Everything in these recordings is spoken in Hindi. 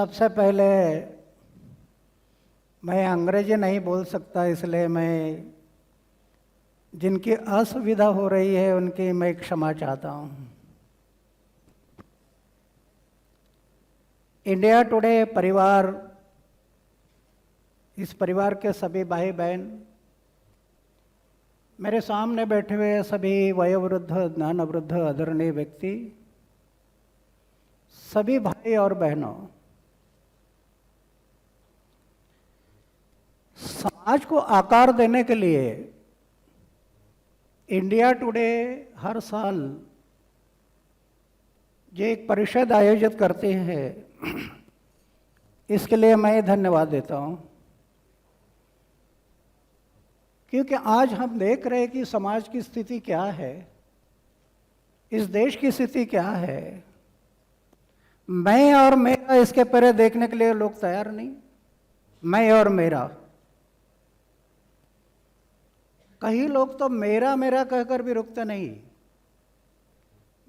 सबसे पहले मैं अंग्रेजी नहीं बोल सकता, इसलिए मैं जिनकी असुविधा हो रही है उनकी मैं क्षमा चाहता हूँ। इंडिया टुडे परिवार, इस परिवार के सभी भाई बहन, मेरे सामने बैठे हुए सभी वयोवृद्ध ज्ञानवृद्ध आदरणीय व्यक्ति, सभी भाई और बहनों, समाज को आकार देने के लिए इंडिया टुडे हर साल जो एक परिषद आयोजित करते हैं, इसके लिए मैं धन्यवाद देता हूं। क्योंकि आज हम देख रहे हैं कि समाज की स्थिति क्या है, इस देश की स्थिति क्या है। मैं और मेरा इसके परे देखने के लिए लोग तैयार नहीं। मैं और मेरा, कई लोग तो मेरा मेरा कहकर भी रुकते नहीं।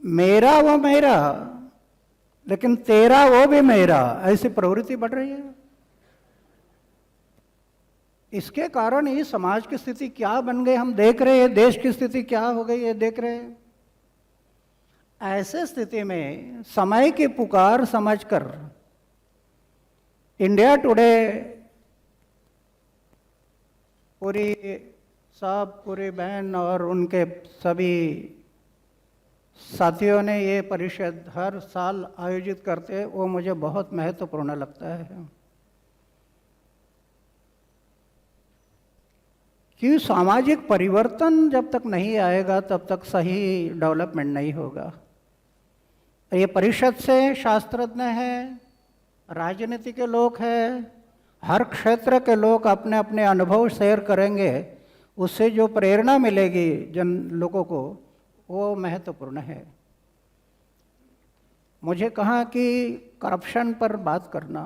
मेरा वो मेरा, लेकिन तेरा वो भी मेरा, ऐसी प्रवृत्ति बढ़ रही है। इसके कारण ही समाज की स्थिति क्या बन गई हम देख रहे हैं, देश की स्थिति क्या हो गई है देख रहे हैं। ऐसे स्थिति में समय की पुकार समझकर इंडिया टुडे पूरी बहन और उनके सभी साथियों ने ये परिषद हर साल आयोजित करते हैं, वो मुझे बहुत महत्वपूर्ण लगता है। कि सामाजिक परिवर्तन जब तक नहीं आएगा तब तक सही डेवलपमेंट नहीं होगा। ये परिषद से शास्त्रज्ञ हैं, राजनीति के लोग हैं, हर क्षेत्र के लोग अपने अपने अनुभव शेयर करेंगे, उससे जो प्रेरणा मिलेगी जन लोगों को, वो महत्वपूर्ण है। मुझे कहा कि करप्शन पर बात करना,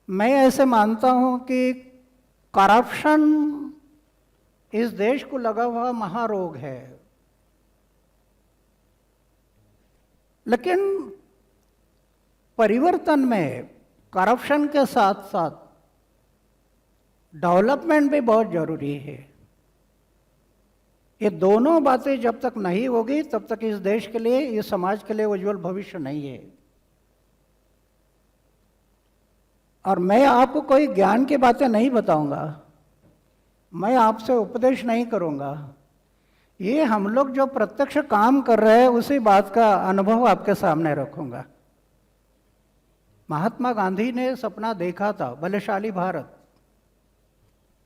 मैं ऐसे मानता हूं कि करप्शन इस देश को लगा हुआ महारोग है, लेकिन परिवर्तन में करप्शन के साथ साथ डेवलपमेंट भी बहुत जरूरी है। ये दोनों बातें जब तक नहीं होगी तब तक इस देश के लिए, इस समाज के लिए उज्जवल भविष्य नहीं है। और मैं आपको कोई ज्ञान की बातें नहीं बताऊंगा, मैं आपसे उपदेश नहीं करूंगा। ये हम लोग जो प्रत्यक्ष काम कर रहे हैं उसी बात का अनुभव आपके सामने रखूंगा। महात्मा गांधी ने सपना देखा था बलशाली भारत।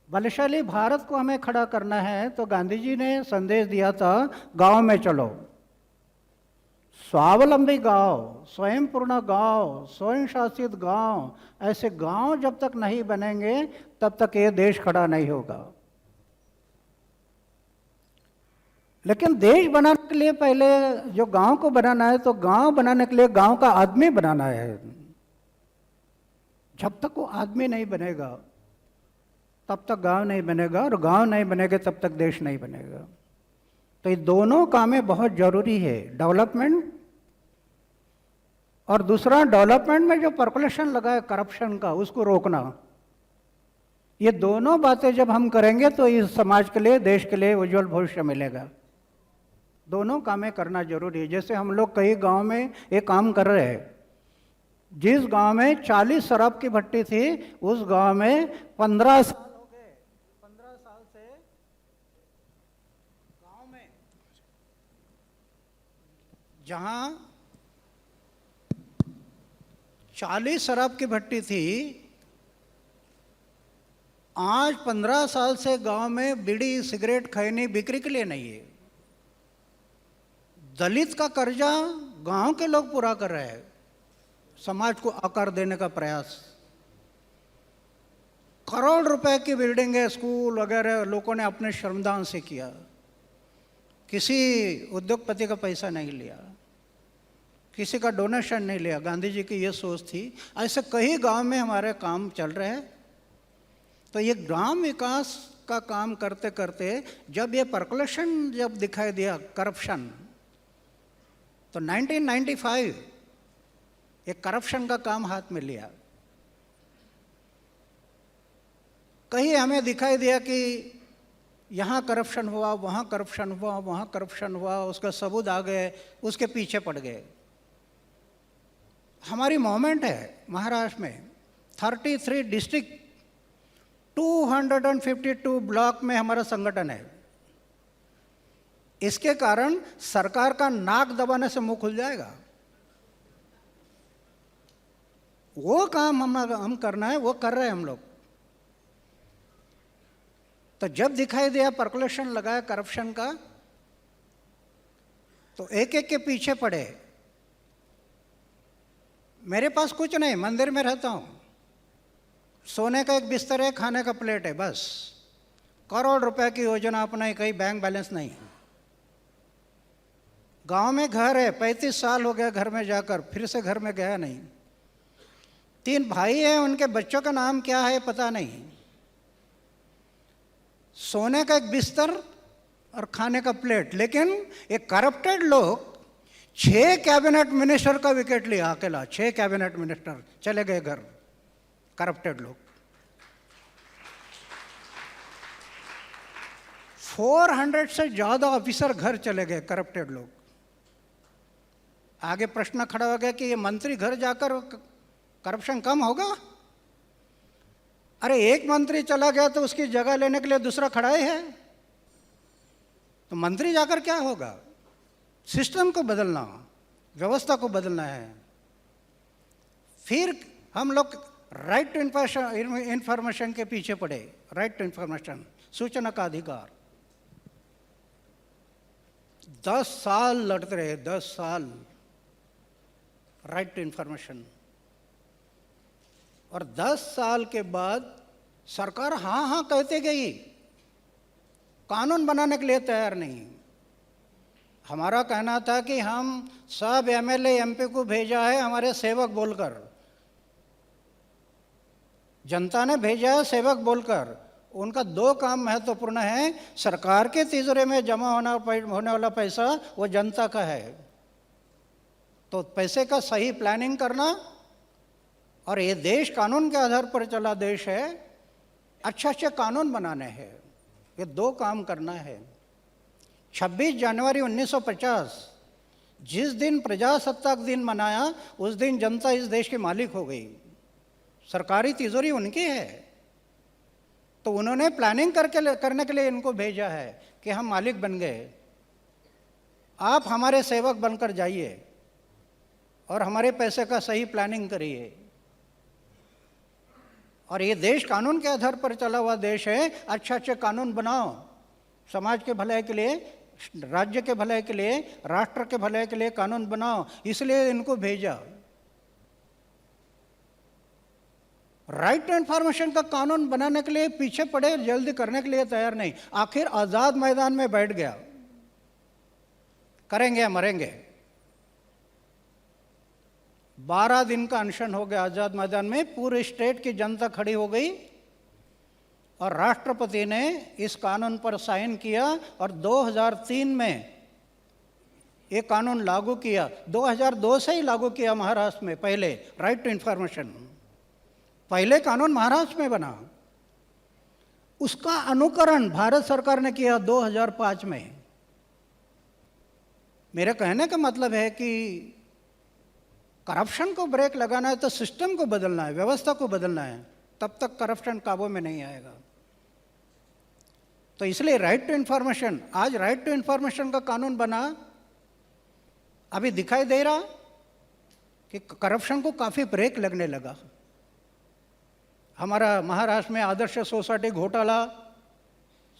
बलशाली भारत को हमें खड़ा करना है तो गांधी जी ने संदेश दिया था, गांव में चलो, स्वावलंबी गांव, स्वयं पूर्ण गांव, स्वयं शासित गांव। ऐसे गांव जब तक नहीं बनेंगे तब तक ये देश खड़ा नहीं होगा। लेकिन देश बनाने के लिए पहले जो गांव को बनाना है, तो गांव बनाने के लिए गांव का आदमी बनाना है। जब तक वो आदमी नहीं बनेगा तब तक गांव नहीं बनेगा, और गांव नहीं बनेगा तब तक देश नहीं बनेगा। तो ये दोनों कामें बहुत जरूरी है, डेवलपमेंट और दूसरा डेवलपमेंट में जो पर्कुलेशन लगा है करप्शन का, उसको रोकना। ये दोनों बातें जब हम करेंगे तो इस समाज के लिए, देश के लिए उज्जवल भविष्य मिलेगा। दोनों कामें करना जरूरी है। जैसे हम लोग कई गांव में ये काम कर रहे हैं। जिस गांव में 40 शराब की भट्टी थी, उस गांव में 15 साल हो गए। 15 साल से गांव में जहां 40 शराब की भट्टी थी, आज 15 साल से गांव में बीड़ी सिगरेट खैनी बिक्री के लिए नहीं है। दलित का कर्जा गांव के लोग पूरा कर रहे हैं, समाज को आकार देने का प्रयास। करोड़ रुपए की बिल्डिंगें, स्कूल वगैरह लोगों ने अपने श्रमदान से किया, किसी उद्योगपति का पैसा नहीं लिया, किसी का डोनेशन नहीं लिया। गांधी जी की ये सोच थी। ऐसे कई गांव में हमारे काम चल रहे हैं। तो ये ग्राम विकास का काम करते करते जब ये पर्कुलेशन जब दिखाई दिया, करप्शन, तो 1995 एक करप्शन का काम हाथ में लिया। कहीं हमें दिखाई दिया कि यहाँ करप्शन हुआ, वहाँ करप्शन हुआ, वहाँ करप्शन हुआ, उसका सबूत आ गए, उसके पीछे पड़ गए। हमारी मूवमेंट है महाराष्ट्र में 33 डिस्ट्रिक्ट 252 ब्लॉक में हमारा संगठन है। इसके कारण सरकार का नाक दबाने से मुंह खुल जाएगा। वो काम हम करना है, वो कर रहे हैं हम लोग। तो जब दिखाई दिया पर्कुलेशन लगाया करप्शन का, तो एक एक के पीछे पड़े। मेरे पास कुछ नहीं, मंदिर में रहता हूं, सोने का एक बिस्तर है, खाने का प्लेट है, बस। करोड़ रुपए की योजना अपना, कहीं बैंक बैलेंस नहीं है। गांव में घर है, 35 साल हो गया घर में जाकर, फिर से घर में गया नहीं। 3 भाई हैं, उनके बच्चों का नाम क्या है पता नहीं। सोने का एक बिस्तर और खाने का प्लेट, लेकिन एक करप्टेड लोग 6 कैबिनेट मिनिस्टर का विकेट लिया अकेला। 6 कैबिनेट मिनिस्टर चले गए घर, करप्टेड लोग। 400 से ज्यादा ऑफिसर घर चले गए, करप्टेड लोग। आगे प्रश्न खड़ा हो गया कि ये मंत्री घर जाकर करप्शन कम होगा? अरे एक मंत्री चला गया तो उसकी जगह लेने के लिए दूसरा खड़ा ही है, तो मंत्री जाकर क्या होगा? सिस्टम को बदलना, व्यवस्था को बदलना है। फिर हम लोग राइट टू इंफॉर्मेशन के पीछे पड़े। राइट टू इंफॉर्मेशन, सूचना का अधिकार। 10 साल लड़ते रहे, 10 साल राइट टू इंफॉर्मेशन। और 10 साल के बाद सरकार हाँ हाँ कहते गई, कानून बनाने के लिए तैयार नहीं। हमारा कहना था कि हम सब एमएलए एमपी को भेजा है हमारे सेवक बोलकर, जनता ने भेजा है सेवक बोलकर। उनका 2 काम महत्वपूर्ण है। सरकार के तिजोरी में जमा होने वाला पैसा वो जनता का है, तो पैसे का सही प्लानिंग करना। और ये देश कानून के आधार पर चला देश है, अच्छे कानून बनाने हैं। ये 2 काम करना है। 26 जनवरी 1950 जिस दिन प्रजासत्ताक दिन मनाया, उस दिन जनता इस देश की मालिक हो गई। सरकारी तिजोरी उनकी है, तो उन्होंने प्लानिंग करने के लिए इनको भेजा है कि हम मालिक बन गए, आप हमारे सेवक बनकर जाइए और हमारे पैसे का सही प्लानिंग करिए। और ये देश कानून के आधार पर चला हुआ देश है। अच्छे कानून बनाओ, समाज के भलाई के लिए, राज्य के भलाई के लिए, राष्ट्र के भलाई के लिए कानून बनाओ, इसलिए इनको भेजा। राइट टू इंफॉर्मेशन का कानून बनाने के लिए पीछे पड़े, जल्दी करने के लिए तैयार नहीं। आखिर आजाद मैदान में बैठ गया, करेंगे या मरेंगे। 12 दिन का अनशन हो गया आजाद मैदान में, पूरे स्टेट की जनता खड़ी हो गई और राष्ट्रपति ने इस कानून पर साइन किया और 2003 में ये कानून लागू किया। 2002 से ही लागू किया महाराष्ट्र में पहले राइट टू इंफॉर्मेशन। पहले कानून महाराष्ट्र में बना, उसका अनुकरण भारत सरकार ने किया 2005 में। मेरे कहने का मतलब है कि करप्शन को ब्रेक लगाना है तो सिस्टम को बदलना है, व्यवस्था को बदलना है, तब तक करप्शन काबू में नहीं आएगा। तो इसलिए राइट टू इंफॉर्मेशन, आज राइट टू इंफॉर्मेशन का कानून बना। अभी दिखाई दे रहा कि करप्शन को काफी ब्रेक लगने लगा। हमारा महाराष्ट्र में आदर्श सोसाइटी घोटाला,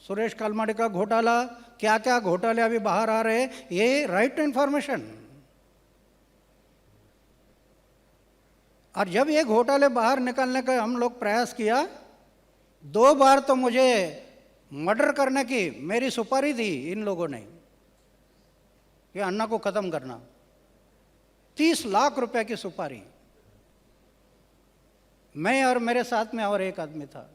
सुरेश कलमाडी का घोटाला, क्या क्या घोटाले अभी बाहर आ रहे, ये राइट टू इंफॉर्मेशन। और जब ये घोटाले बाहर निकालने का हम लोग प्रयास किया, 2 बार तो मुझे मर्डर करने की मेरी सुपारी दी इन लोगों ने, ये अन्ना को खत्म करना। 30 लाख रुपए की सुपारी, मैं और मेरे साथ में और एक आदमी था।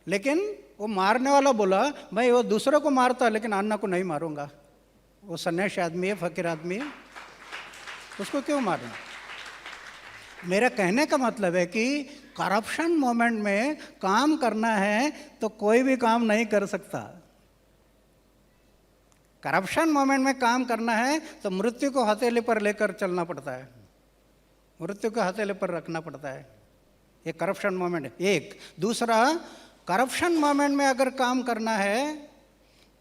लेकिन वो मारने वाला बोला, मैं वो दूसरों को मारता लेकिन अन्ना को नहीं मारूंगा, वो सन्यासी आदमी है, फकीर आदमी है। उसको क्यों मारना? मेरा कहने का मतलब है कि करप्शन मूवमेंट में काम करना है तो कोई भी काम नहीं कर सकता। करप्शन मूवमेंट में काम करना है तो मृत्यु को हथेली पर लेकर चलना पड़ता है, मृत्यु को हथेली पर रखना पड़ता है। ये करप्शन मूवमेंट एक। दूसरा, करप्शन मूवमेंट में अगर काम करना है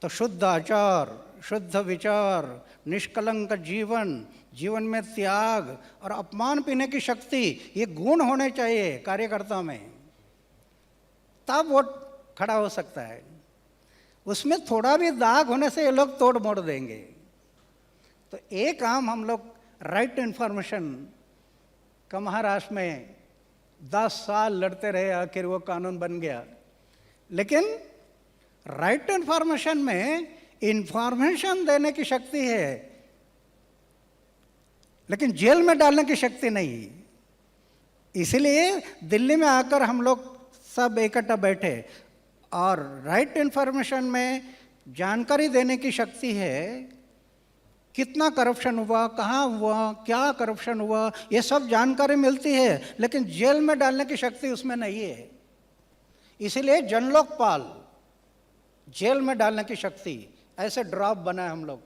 तो शुद्ध आचार, शुद्ध विचार, निष्कलंक जीवन, जीवन में त्याग और अपमान पीने की शक्ति, ये गुण होने चाहिए कार्यकर्ता में, तब वोट खड़ा हो सकता है। उसमें थोड़ा भी दाग होने से ये लोग तोड़ मोड़ देंगे। तो एक काम हम लोग राइट इन्फॉर्मेशन का महाराष्ट्र में 10 साल लड़ते रहे, आखिर वो कानून बन गया। लेकिन राइट इन्फॉर्मेशन में इन्फॉर्मेशन देने की शक्ति है, लेकिन जेल में डालने की शक्ति नहीं। इसलिए दिल्ली में आकर हम लोग सब इकट्ठा बैठे और राइट इन्फॉर्मेशन में जानकारी देने की शक्ति है। कितना करप्शन हुआ, कहाँ हुआ, क्या करप्शन हुआ, ये सब जानकारी मिलती है, लेकिन जेल में डालने की शक्ति उसमें नहीं है। इसीलिए जनलोकपाल, जेल में डालने की शक्ति, ऐसे ड्राफ्ट बनाए हम लोग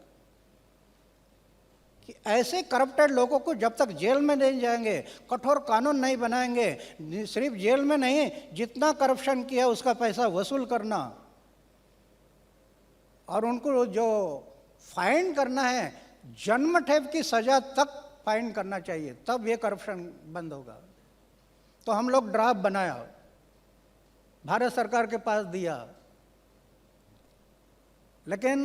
कि ऐसे करप्टेड लोगों को जब तक जेल में नहीं जाएंगे, कठोर कानून नहीं बनाएंगे, सिर्फ जेल में नहीं, जितना करप्शन किया उसका पैसा वसूल करना और उनको जो फाइन करना है, जन्म ठेप की सजा तक फाइन करना चाहिए, तब ये करप्शन बंद होगा। तो हम लोग ड्राफ्ट बनाया, भारत सरकार के पास दिया, लेकिन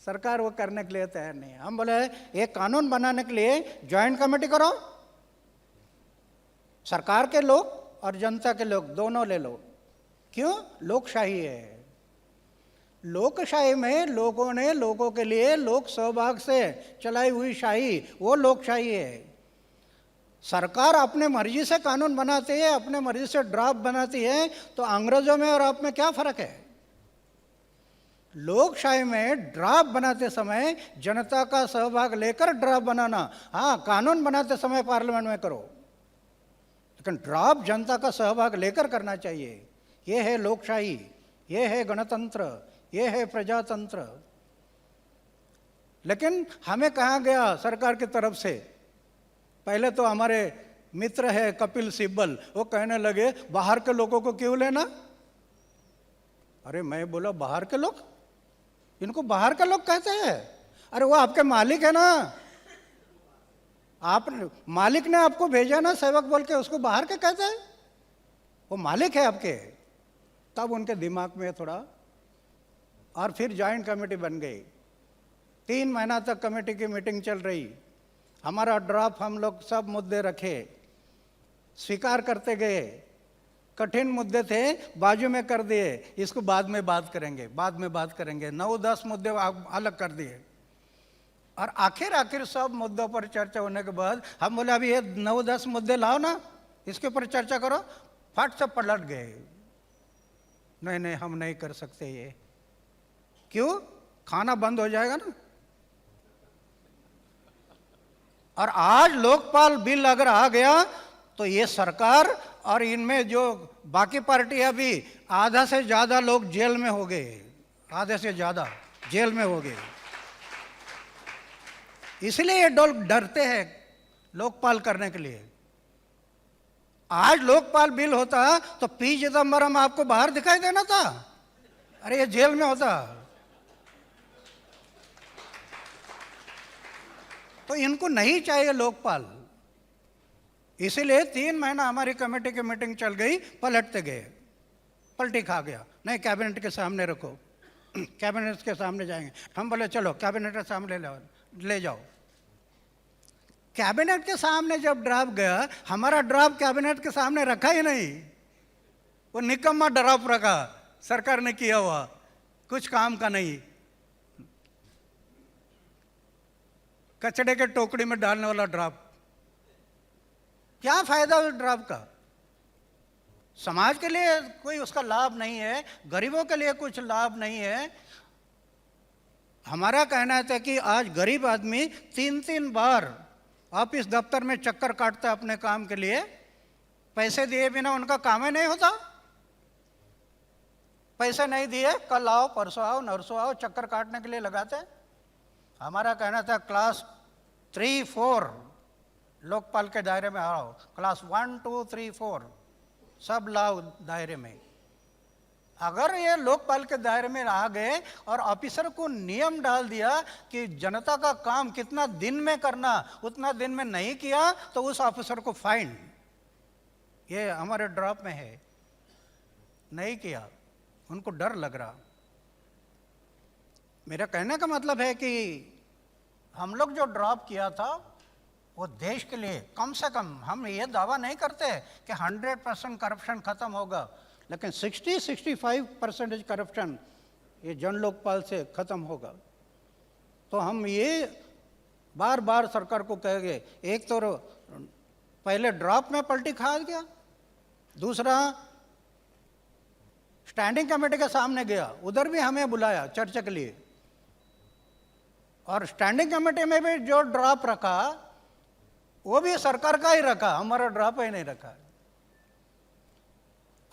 सरकार वो करने के लिए तैयार नहीं है। हम बोले एक कानून बनाने के लिए ज्वाइंट कमेटी करो, सरकार के लोग और जनता के लोग दोनों ले लो। क्यों? लोकशाही है। लोकशाही में लोगों ने लोगों के लिए लोक सहभाग से चलाई हुई शाही, वो लोकशाही है। सरकार अपने मर्जी से कानून बनाती है, अपने मर्जी से ड्राफ्ट बनाती है, तो अंग्रेजों में और आप में क्या फर्क है? लोकशाही में ड्राफ्ट बनाते समय जनता का सहभाग लेकर ड्राफ्ट बनाना, हाँ कानून बनाते समय पार्लियामेंट में करो, लेकिन ड्राफ्ट जनता का सहभाग लेकर करना चाहिए। ये है लोकशाही, ये है गणतंत्र, ये है प्रजातंत्र। लेकिन हमें कहा गया सरकार की तरफ से, पहले तो हमारे मित्र है कपिल सिब्बल, वो कहने लगे बाहर के लोगों को क्यों लेना। अरे मैं बोला बाहर के लोग, इनको बाहर के लोग कहते हैं? अरे वो आपके मालिक है ना, आप मालिक ने आपको भेजा ना सेवक बोल के, उसको बाहर के कहते हैं? वो मालिक है आपके। तब उनके दिमाग में थोड़ा, और फिर ज्वाइंट कमेटी बन गई। 3 महीना तक कमेटी की मीटिंग चल रही। हमारा ड्राफ्ट हम लोग सब मुद्दे रखे, स्वीकार करते गए। कठिन मुद्दे थे बाजू में कर दिए, इसको बाद में बात करेंगे, बाद में बात करेंगे। 9-10 मुद्दे अलग कर दिए और आखिर सब मुद्दों पर चर्चा होने के बाद हम बोले अभी ये 9-10 मुद्दे लाओ ना, इसके ऊपर चर्चा करो। फट से पलट गए, नहीं नहीं हम नहीं कर सकते ये। क्यों? खाना बंद हो जाएगा ना। और आज लोकपाल बिल अगर आ गया तो ये सरकार और इनमें जो बाकी पार्टियां भी, आधा से ज्यादा लोग जेल में हो गए, आधे से ज्यादा जेल में हो गए। इसलिए ये लोग डरते हैं लोकपाल करने के लिए। आज लोकपाल बिल होता तो पी चिदम्बरम आपको बाहर दिखाई देना था, अरे ये जेल में होता। तो इनको नहीं चाहिए लोकपाल। इसीलिए 3 महीना हमारी कमेटी की मीटिंग चल गई, पलटते गए, पलटी खा गया। नहीं कैबिनेट के सामने रखो, कैबिनेट के सामने जाएंगे। हम बोले चलो कैबिनेट के सामने ले जाओ। कैबिनेट के सामने जब ड्राफ्ट गया, हमारा ड्राफ्ट कैबिनेट के सामने रखा ही नहीं, वो निकम्मा ड्राफ्ट रखा, सरकार ने किया हुआ, कुछ काम का नहीं, कचड़े के टोकरी में डालने वाला ड्राफ्ट। क्या फायदा उस ड्राफ्ट का? समाज के लिए कोई उसका लाभ नहीं है, गरीबों के लिए कुछ लाभ नहीं है। हमारा कहना था कि आज गरीब आदमी 3-3 बार ऑफिस दफ्तर में चक्कर काटता है अपने काम के लिए, पैसे दिए बिना उनका काम ही नहीं होता। पैसे नहीं दिए, कल आओ, परसों आओ, नरसों आओ, चक्कर काटने के लिए लगाते। हमारा कहना था क्लास 3-4 लोकपाल के दायरे में आओ, क्लास 1, 2, 3, 4 सब लाओ दायरे में। अगर ये लोकपाल के दायरे में आ गए और ऑफिसर को नियम डाल दिया कि जनता का काम कितना दिन में करना, उतना दिन में नहीं किया तो उस ऑफिसर को फाइन, ये हमारे ड्रॉप में है, नहीं किया, उनको डर लग रहा। मेरा कहने का मतलब है कि हम लोग जो ड्रॉप किया था वो देश के लिए, कम से कम हम ये दावा नहीं करते कि 100% करप्शन खत्म होगा, लेकिन 60-65% करप्शन ये जन लोकपाल से खत्म होगा। तो हम ये बार बार सरकार को कहेंगे, एक तो पहले ड्रॉप में पलटी खा गया, दूसरा स्टैंडिंग कमेटी के सामने गया, उधर भी हमें बुलाया चर्चा के लिए, और स्टैंडिंग कमेटी में भी जो ड्रॉप रखा वो भी सरकार का ही रखा, हमारा ड्रॉप ही नहीं रखा।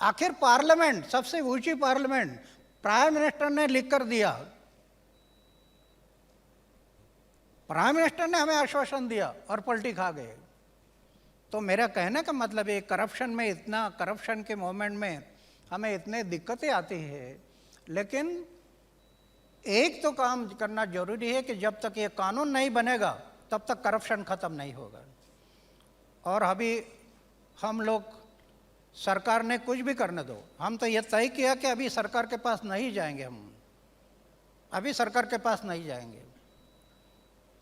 आखिर पार्लियामेंट, सबसे ऊंची पार्लियामेंट, प्राइम मिनिस्टर ने लिख कर दिया, प्राइम मिनिस्टर ने हमें आश्वासन दिया और पलटी खा गए। तो मेरा कहने का मतलब है, करप्शन में इतना, करप्शन के मोमेंट में हमें इतने दिक्कतें आती है, लेकिन एक तो काम करना जरूरी है कि जब तक ये कानून नहीं बनेगा तब तक करप्शन खत्म नहीं होगा। और अभी हम लोग, सरकार ने कुछ भी करने दो, हम तो ये तय किया कि अभी सरकार के पास नहीं जाएंगे, हम अभी सरकार के पास नहीं जाएंगे।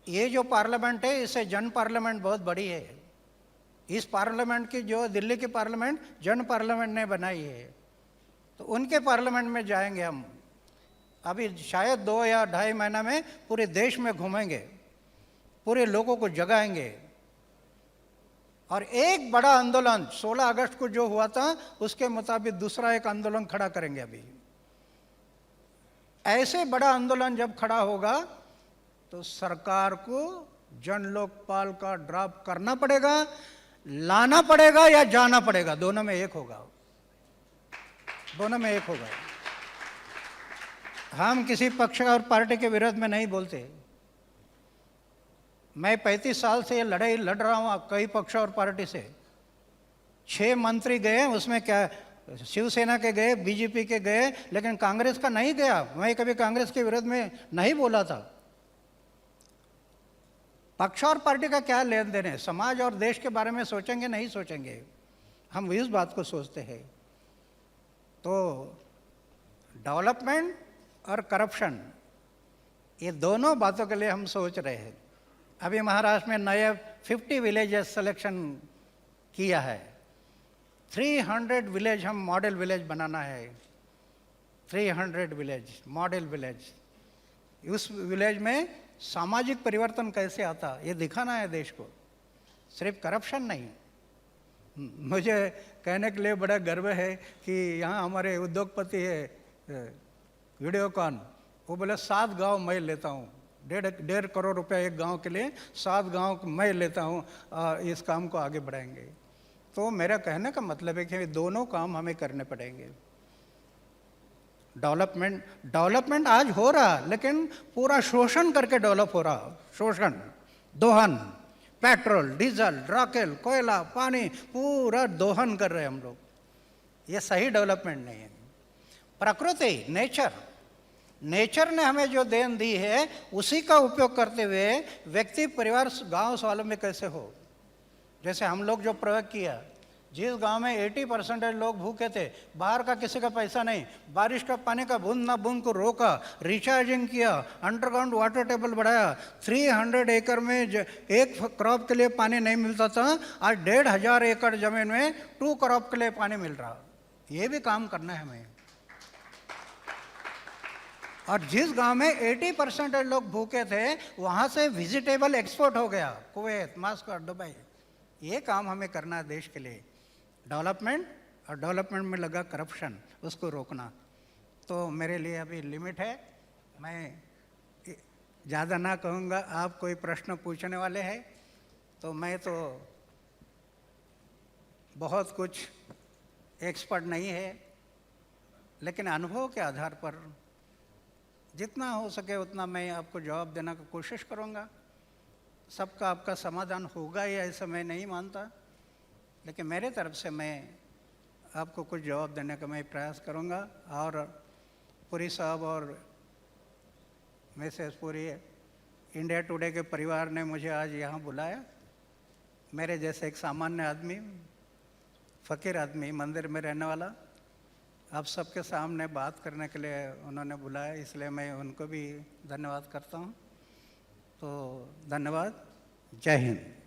ये जो पार्लियामेंट है, इससे जन पार्लियामेंट बहुत बड़ी है। इस पार्लियामेंट की, जो दिल्ली की पार्लियामेंट जन पार्लियामेंट ने बनाई है, तो उनके पार्लियामेंट में जाएंगे हम। अभी शायद 2 या 2.5 महीना में पूरे देश में घूमेंगे, पूरे लोगों को जगाएंगे, और एक बड़ा आंदोलन 16 अगस्त को जो हुआ था उसके मुताबिक दूसरा एक आंदोलन खड़ा करेंगे। अभी ऐसे बड़ा आंदोलन जब खड़ा होगा तो सरकार को जन लोकपाल का ड्रॉप करना पड़ेगा, लाना पड़ेगा या जाना पड़ेगा, दोनों में एक होगा, दोनों में एक होगा। हम किसी पक्ष और पार्टी के विरोध में नहीं बोलते। मैं 35 साल से ये लड़ाई लड़ रहा हूँ कई पक्ष और पार्टी से। 6 मंत्री गए, उसमें क्या शिवसेना के गए, बीजेपी के गए, लेकिन कांग्रेस का नहीं गया। मैं कभी कांग्रेस के विरोध में नहीं बोला था। पक्ष और पार्टी का क्या लेन देन है, समाज और देश के बारे में सोचेंगे नहीं सोचेंगे, हम इस बात को सोचते हैं। तो डेवलपमेंट और करप्शन, ये दोनों बातों के लिए हम सोच रहे हैं। अभी महाराष्ट्र में नए 50 विलेजेस सिलेक्शन किया है, 300 विलेज हम मॉडल विलेज बनाना है, 300 विलेज मॉडल विलेज। उस विलेज में सामाजिक परिवर्तन कैसे आता, ये दिखाना है देश को, सिर्फ करप्शन नहीं। मुझे कहने के लिए बड़ा गर्व है कि यहाँ हमारे उद्योगपति है वीडियोकॉन, वो बोले 7 गांव मैं लेता हूँ, 1.5 करोड़ रुपया एक गांव के लिए, 7 गांव मैं लेता हूँ, इस काम को आगे बढ़ाएंगे। तो मेरा कहने का मतलब है कि दोनों काम हमें करने पड़ेंगे। डेवलपमेंट आज हो रहा, लेकिन पूरा शोषण करके डेवलप हो रहा, शोषण, दोहन, पेट्रोल, डीजल, राकेल, कोयला, पानी, पूरा दोहन कर रहे हैं हम लोग। ये सही डेवलपमेंट नहीं है। प्रकृति, नेचर ने हमें जो देन दी है उसी का उपयोग करते हुए व्यक्ति, परिवार, गांव स्वावलंबी कैसे हो। जैसे हम लोग जो प्रयोग किया, जिस गांव में 80% लोग भूखे थे, बाहर का किसी का पैसा नहीं, बारिश का पानी का बूंद ना बूंद को रोका, रिचार्जिंग किया, अंडरग्राउंड वाटर टेबल बढ़ाया, 300 एकड़ में एक क्रॉप के लिए पानी नहीं मिलता था, आज 1500 एकड़ जमीन में 2 क्रॉप के लिए पानी मिल रहा। ये भी काम करना है हमें। और जिस गांव में 80% लोग भूखे थे, वहां से वेजिटेबल एक्सपोर्ट हो गया, कुवैत, मास्कट, दुबई। ये काम हमें करना है देश के लिए, डेवलपमेंट, और डेवलपमेंट में लगा करप्शन, उसको रोकना। तो मेरे लिए अभी लिमिट है, मैं ज़्यादा ना कहूँगा। आप कोई प्रश्न पूछने वाले हैं तो मैं तो बहुत कुछ एक्सपर्ट नहीं है, लेकिन अनुभव के आधार पर जितना हो सके उतना मैं आपको जवाब देने की कोशिश करूँगा। सबका आपका समाधान होगा ही ऐसा मैं नहीं मानता, लेकिन मेरे तरफ से मैं आपको कुछ जवाब देने का मैं प्रयास करूँगा। और पुरी साहब और मिसेस पुरी, इंडिया टुडे के परिवार ने मुझे आज यहाँ बुलाया। मेरे जैसे एक सामान्य आदमी, फ़कीर आदमी, मंदिर में रहने वाला, आप सबके सामने बात करने के लिए उन्होंने बुलाया, इसलिए मैं उनको भी धन्यवाद करता हूँ। तो धन्यवाद। जय हिंद।